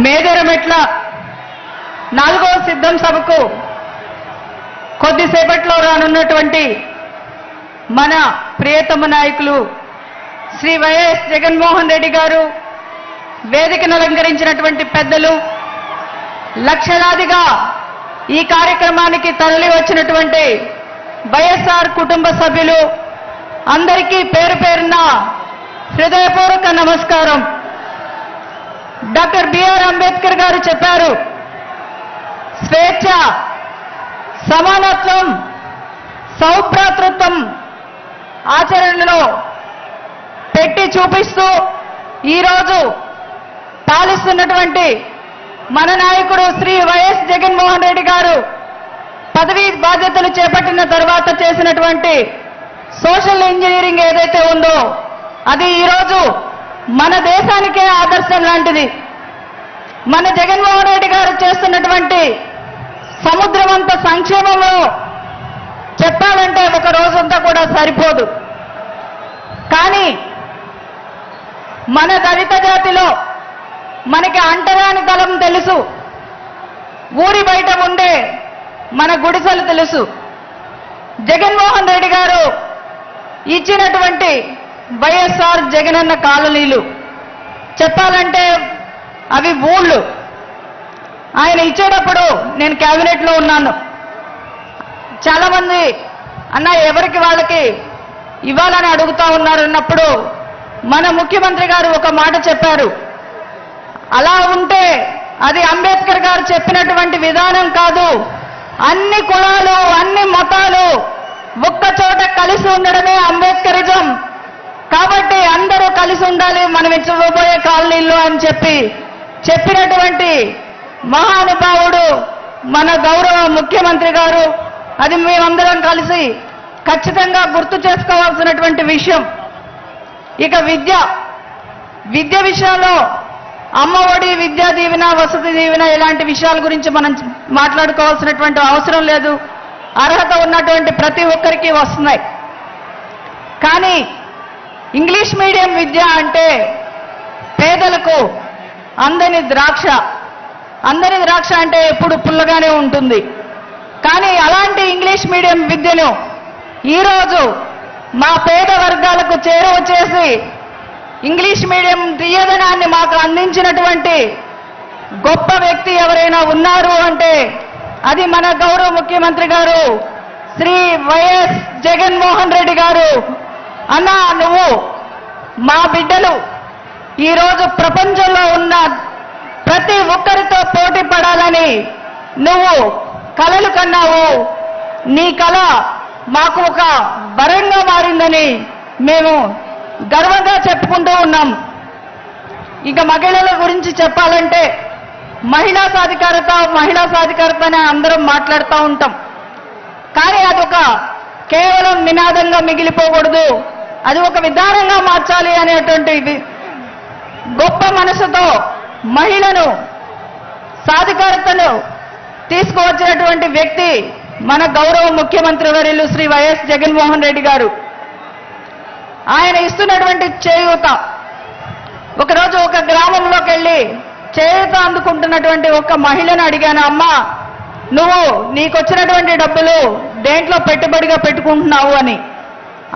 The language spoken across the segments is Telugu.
మేదరమెట్ల 4వ సిద్ధం సభకు కొద్దిసేపట్లో రానున్నటువంటి మన ప్రియతమ నాయకులు శ్రీ వైఎస్ జగన్మోహన్ రెడ్డి గారు, వేదికను అలంకరించినటువంటి పెద్దలు, లక్షలాదిగా ఈ కార్యక్రమానికి తరలి వచ్చినటువంటి వైఎస్ఆర్ కుటుంబ సభ్యులు అందరికీ పేరు పేరున హృదయపూర్వక నమస్కారం. డాక్టర్ బిఆర్ అంబేద్కర్ గారు చెప్పారు, స్వేచ్ఛ, సమానత్వం, సౌభ్రాతృత్వం ఆచరణలో పెట్టి చూపిస్తూ ఈరోజు పాలిస్తున్నటువంటి మన నాయకుడు శ్రీ వైఎస్ జగన్మోహన్ రెడ్డి గారు పదవీ బాధ్యతలు చేపట్టిన తర్వాత చేసినటువంటి సోషల్ ఇంజనీరింగ్ ఏదైతే ఉందో అది ఈరోజు మన దేశానికే ఆదర్శం లాంటిది. మన జగన్మోహన్ రెడ్డి గారు చేస్తున్నటువంటి సముద్రమంత సంక్షేమంలో చెప్పాలంటే ఒక రోజంతా కూడా సరిపోదు. కానీ మన దళిత జాతిలో మనకి అంటరాని తలం తెలుసు, ఊరి బయట ఉండే మన గుడిసెలు తెలుసు. జగన్మోహన్ రెడ్డి గారు ఇచ్చినటువంటి వైఎస్ఆర్ జగనన్న కాలనీలు చెప్పాలంటే అవి ఊళ్ళు. ఆయన ఇచ్చేటప్పుడు నేను క్యాబినెట్లో ఉన్నాను. చాలా మంది అన్న ఎవరికి వాళ్ళకి ఇవ్వాలని అడుగుతా ఉన్నారు అన్నప్పుడు మన ముఖ్యమంత్రి గారు ఒక మాట చెప్పారు, అలా ఉంటే అది అంబేద్కర్ గారు చెప్పినటువంటి విధానం కాదు, అన్ని కులాలు అన్ని మతాలు ఒక్క చోట కలిసి ఉండడమే అంబేద్కరిజం, కాబట్టి అందరూ కలిసి ఉండాలి మనం ఇచ్చబోయే కాలనీల్లో అని చెప్పినటువంటి మహానుభావుడు మన గౌరవ ముఖ్యమంత్రి గారు. అది మేమందరం కలిసి ఖచ్చితంగా గుర్తు చేసుకోవాల్సినటువంటి విషయం. ఇక విద్య విషయంలో అమ్మఒడి, విద్యా దీవెన, వసతి దీవెన ఇలాంటి విషయాల గురించి మనం మాట్లాడుకోవాల్సినటువంటి అవసరం లేదు. అర్హత ఉన్నటువంటి ప్రతి ఒక్కరికి వస్తున్నాయి. కానీ ఇంగ్లీష్ మీడియం విద్య అంటే పేదలకు అందని ద్రాక్ష. అందని ద్రాక్ష అంటే ఎప్పుడు పుల్లగానే ఉంటుంది. కానీ అలాంటి ఇంగ్లీష్ మీడియం విద్యను ఈరోజు మా పేద వర్గాలకు చేరువ చేసి ఇంగ్లీష్ మీడియం తీయదనాన్ని మాకు అందించినటువంటి గొప్ప వ్యక్తి ఎవరైనా ఉన్నారు అంటే అది మన గౌరవ ముఖ్యమంత్రి గారు శ్రీ వైఎస్ జగన్మోహన్ రెడ్డి గారు. అన్నా, నువ్వు మా బిడ్డలు ఈరోజు ప్రపంచంలో ఉన్న ప్రతి ఒక్కరితో పోటీ పడాలని నువ్వు కలలు కన్నావు. నీ కళ మాకు ఒక వరంగా మారిందని మేము గర్వంగా చెప్పుకుంటూ ఉన్నాం. ఇక మహిళల గురించి చెప్పాలంటే మహిళా సాధికారత అని అందరం మాట్లాడుతూ ఉంటాం. కానీ అదొక కేవలం నినాదంగా మిగిలిపోకూడదు, అది ఒక విధానంగా మార్చాలి అనేటువంటి గొప్ప మనసుతో మహిళను సాధికారతను తీసుకువచ్చినటువంటి వ్యక్తి మన గౌరవ ముఖ్యమంత్రి వర్యులు శ్రీ వైఎస్ జగన్మోహన్ రెడ్డి గారు. ఆయన ఇస్తున్నటువంటి చేయూత, ఒకరోజు ఒక గ్రామంలోకి వెళ్ళి చేయూత అందుకుంటున్నటువంటి ఒక మహిళను అడిగాను, అమ్మా నువ్వు నీకొచ్చినటువంటి డబ్బులు దేంట్లో పెట్టుబడిగా పెట్టుకుంటున్నావు అని.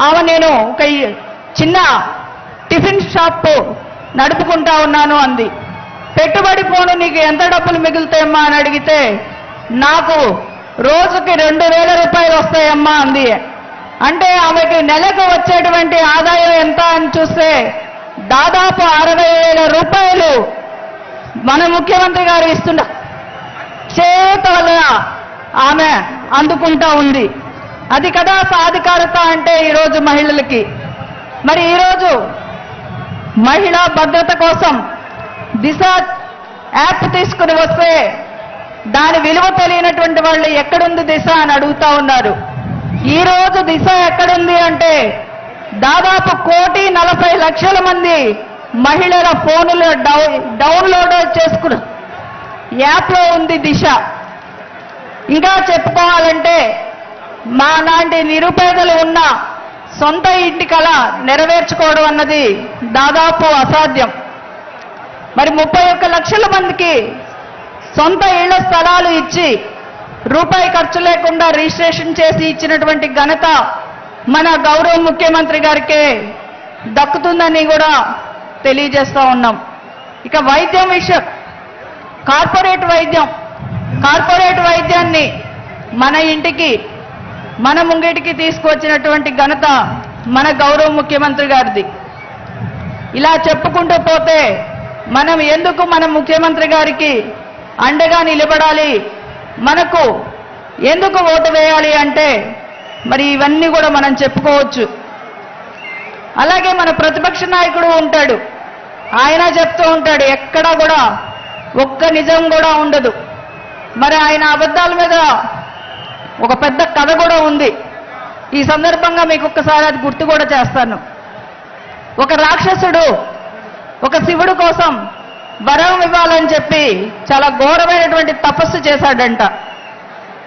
ఆమె నేను ఒక చిన్న టిఫిన్ షాప్ నడుపుకుంటా ఉన్నాను అంది. పెట్టుబడి పోను నీకు ఎంత డబ్బులు మిగులుతాయమ్మా అని అడిగితే నాకు రోజుకి 2,000 రూపాయలు వస్తాయమ్మా అంది. అంటే ఆమెకి నెలకు వచ్చేటువంటి ఆదాయం ఎంత అని చూస్తే దాదాపు 60,000 రూపాయలు మన ముఖ్యమంత్రి గారు ఇస్తున్న చేత వల్ల ఆమె అందుకుంటా ఉంది. అది కదా సాధికారత అంటే ఈరోజు మహిళలకి. మరి ఈరోజు మహిళా భద్రత కోసం దిశ యాప్ తీసుకుని వస్తే దాని విలువ తెలియనటువంటి వాళ్ళు ఎక్కడుంది దిశ అని అడుగుతా ఉన్నారు. ఈరోజు దిశ ఎక్కడుంది అంటే దాదాపు 1,40,00,000 మంది మహిళల ఫోన్లు డౌన్లోడ్ చేసుకున్న యాప్లో ఉంది దిశ. ఇంకా చెప్పుకోవాలంటే మా లాంటి నిరుపేదలు ఉన్న సొంత ఇంటి కళ నెరవేర్చుకోవడం అన్నది దాదాపు అసాధ్యం. మరి 31 లక్షల మందికి సొంత ఇళ్ల స్థలాలు ఇచ్చి రూపాయి ఖర్చు లేకుండా రిజిస్ట్రేషన్ చేసి ఇచ్చినటువంటి ఘనత మన గౌరవ ముఖ్యమంత్రి గారికే దక్కుతుందని కూడా తెలియజేస్తా ఉన్నాం. ఇక వైద్యం విషయం, కార్పొరేట్ వైద్యాన్ని మన ఇంటికి మన ముంగిటికి తీసుకొచ్చినటువంటి ఘనత మన గౌరవ ముఖ్యమంత్రి గారిది. ఇలా చెప్పుకుంటూ పోతే మనం ఎందుకు మన ముఖ్యమంత్రి గారికి అండగా నిలబడాలి, మనకు ఎందుకు ఓటు వేయాలి అంటే మరి ఇవన్నీ కూడా మనం చెప్పుకోవచ్చు. అలాగే మన ప్రతిపక్ష నాయకుడు ఉంటాడు, ఆయన చెప్తూ ఉంటాడు ఎక్కడా కూడా ఒక్క నిజం కూడా ఉండదు. మరి ఆయన అబద్ధాల మీద ఒక పెద్ద కథ కూడా ఉంది. ఈ సందర్భంగా మీకు ఒక్కసారి అది గుర్తు కూడా చేస్తాను. ఒక రాక్షసుడు ఒక శివుడు కోసం వరం ఇవ్వాలని చెప్పి చాలా ఘోరమైనటువంటి తపస్సు చేశాడంట.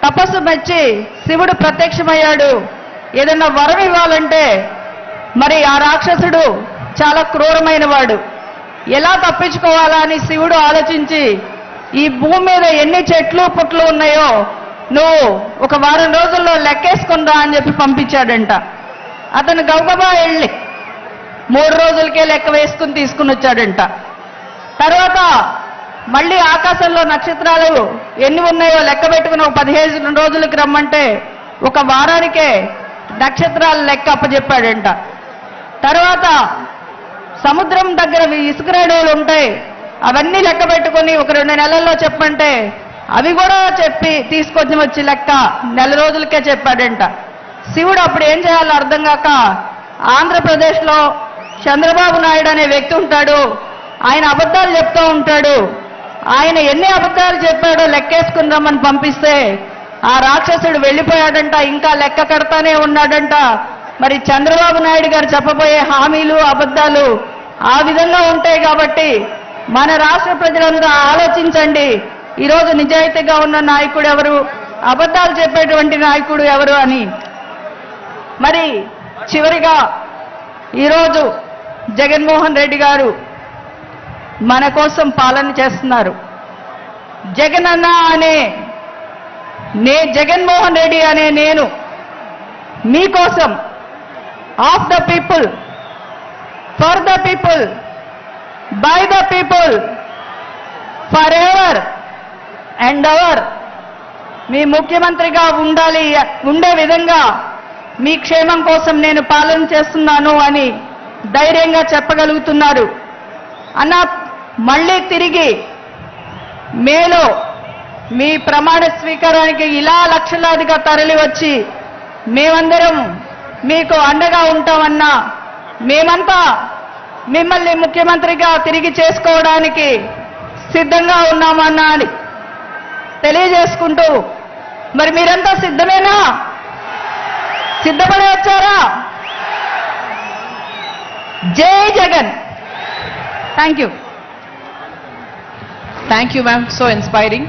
తపస్సు మెచ్చి శివుడు ప్రత్యక్షమయ్యాడు. ఏదైనా వరం ఇవ్వాలంటే మరి ఆ రాక్షసుడు చాలా క్రూరమైన వాడు. ఎలా తప్పించుకోవాలా అని శివుడు ఆలోచించి ఈ భూమి మీద ఎన్ని చెట్లు పుట్లు ఉన్నాయో నువ్వు ఒక వారం రోజుల్లో లెక్కేసుకుందా అని చెప్పి పంపించాడంట. అతను గబగబా వెళ్ళి 3 రోజులకే లెక్క వేసుకుని తీసుకుని వచ్చాడంట. తర్వాత మళ్ళీ ఆకాశంలో నక్షత్రాలు ఎన్ని ఉన్నాయో లెక్క పెట్టుకుని ఒక 15 రోజులకి రమ్మంటే ఒక వారానికే నక్షత్రాల లెక్క అప్పచెప్పాడంట. తర్వాత సముద్రం దగ్గర ఇసుక రేణువులు ఉంటాయి, అవన్నీ లెక్క పెట్టుకుని ఒక 2 నెలల్లో చెప్పంటే అవి కూడా చెప్పి తీసుకొచ్చి వచ్చి లెక్క 1 రోజులకే చెప్పాడంట. శివుడు అప్పుడు ఏం చేయాలో అర్థం కాక ఆంధ్రప్రదేశ్లో చంద్రబాబు నాయుడు అనే వ్యక్తి ఉంటాడు, ఆయన అబద్ధాలు చెప్తూ ఉంటాడు. ఆయన ఎన్ని అబద్ధాలు చెప్పాడో లెక్కేసుకుని రమ్మని పంపిస్తే ఆ రాక్షసుడు వెళ్ళిపోయాడంట. ఇంకా లెక్క కడతానే ఉన్నాడంట. మరి చంద్రబాబు నాయుడు గారు చెప్పబోయే హామీలు అబద్ధాలు ఆ విధంగా ఉంటాయి. కాబట్టి మన రాష్ట్ర ప్రజలందరూ ఆలోచించండి, ఈరోజు నిజాయితీగా ఉన్న నాయకుడు ఎవరు, అబద్ధాలు చెప్పేటువంటి నాయకుడు ఎవరు అని. మరి చివరిగా ఈరోజు జగన్మోహన్ రెడ్డి గారు మన కోసం పాలన చేస్తున్నారు. జగనన్న అనే జగన్మోహన్ రెడ్డి అనే నేను మీకోసం, of the people, for the people, by the people, for ever and ever మీ ముఖ్యమంత్రిగా ఉండే విధంగా మీ క్షేమం కోసం నేను పాలన చేస్తున్నాను అని ధైర్యంగా చెప్పగలుగుతున్నారు. అన్న మళ్ళీ తిరిగి మేలో మీ ప్రమాణ స్వీకారానికి ఇలా లక్షలాదిగా తరలి వచ్చి మేమందరం మీకు అండగా ఉంటామన్నా, మేమంతా మిమ్మల్ని ముఖ్యమంత్రిగా తిరిగి చేసుకోవడానికి సిద్ధంగా ఉన్నామన్నా అని తెలియజేసుకుంటూ, మరి మీరంతా సిద్ధమేనా? సిద్ధపడి వచ్చారా? జై Jagan. Thank you. Thank you, ma'am. So inspiring.